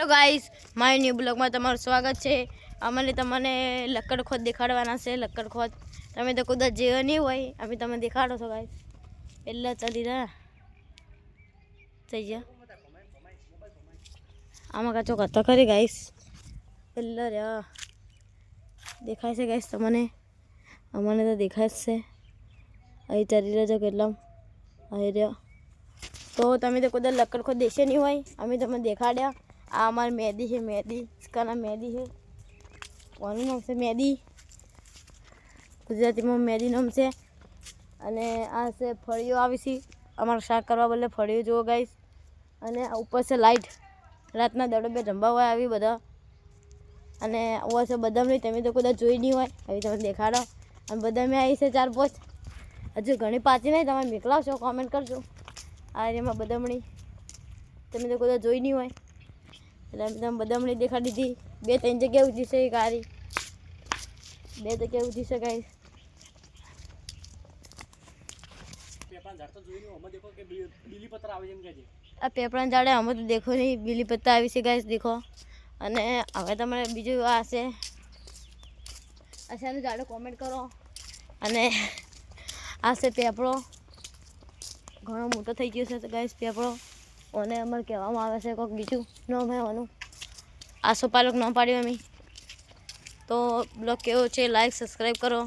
Hello guys, my new બ્લોગમાં તમારું સ્વાગત છે। અમને તમને લક્કડ ખોદ દેખાડવાના છે। લક્કડ ખોદ તમે તો કદાચ જેવા નહીં હોય, અમે તમે દેખાડો છો ગાઈસ। પહેલાં ચાલી રહ્યા થઈ ગયા આમાં કાચો કરતા ખરી ગાઈસ। પહેલાં રહ્યા દેખાય છે ગાઈસ તમને, અમને તો દેખાય જ છે। અહીં ચાલી રહ્યા છો કેટલામ અહીં રહ્યા તો તમે તો કદાચ લક્કડ ખોદ દેશે નહીં હોય, અમે તમને દેખાડ્યા। આ અમારી મેદી છે, મેદી इसका મેદી છે। કોનું નામ છે? મેદી, ગુજરાતીમાં મેદી નામ છે। અને આ છે ફળીઓ આવી છે અમારું શાક કરવા બદલે ફળીઓ જુઓ ગાઈસ। અને ઉપર છે લાઇટ, રાતના દડો બે જમવા હોય આવી બધા। અને ઓવા છે બદામની, તમે તો કદાચ જોઈ નહીં હોય, હવે તમે દેખાડો। અને બદામી આવી છે 4-5, હજુ ઘણી પાછી નહીં, તમે મોકલાવશો કોમેન્ટ કરજો। આ એમાં બદામણી તમે તો કદાચ જોઈ નહીં હોય, એટલે અમે તમે બદામણી દેખાડી દીધી। 2-3 જગ્યાએ ઊંચી છે, એક આરી 2 જગ્યાએ ઊંચી છે ગાઈસ। આ પેપળાના ઝાડે અમે તો દેખો નહીં, બીલી પત્તા આવી છે ગાઈસ દેખો। અને હવે તમારે બીજું આ છે, આશાનું ઝાડો કોમેન્ટ કરો। અને આ છે પેપળો, ઘણો મોટો થઈ ગયો છે ગાઈસ પેપળો। અને અમારે કહેવામાં આવે છે કોઈક બીજું નામ હોવાનું, આસોપાલક નામ પાડ્યું અમે। તો બ્લોગ કેવો છે લાઈક સબસ્ક્રાઈબ કરો।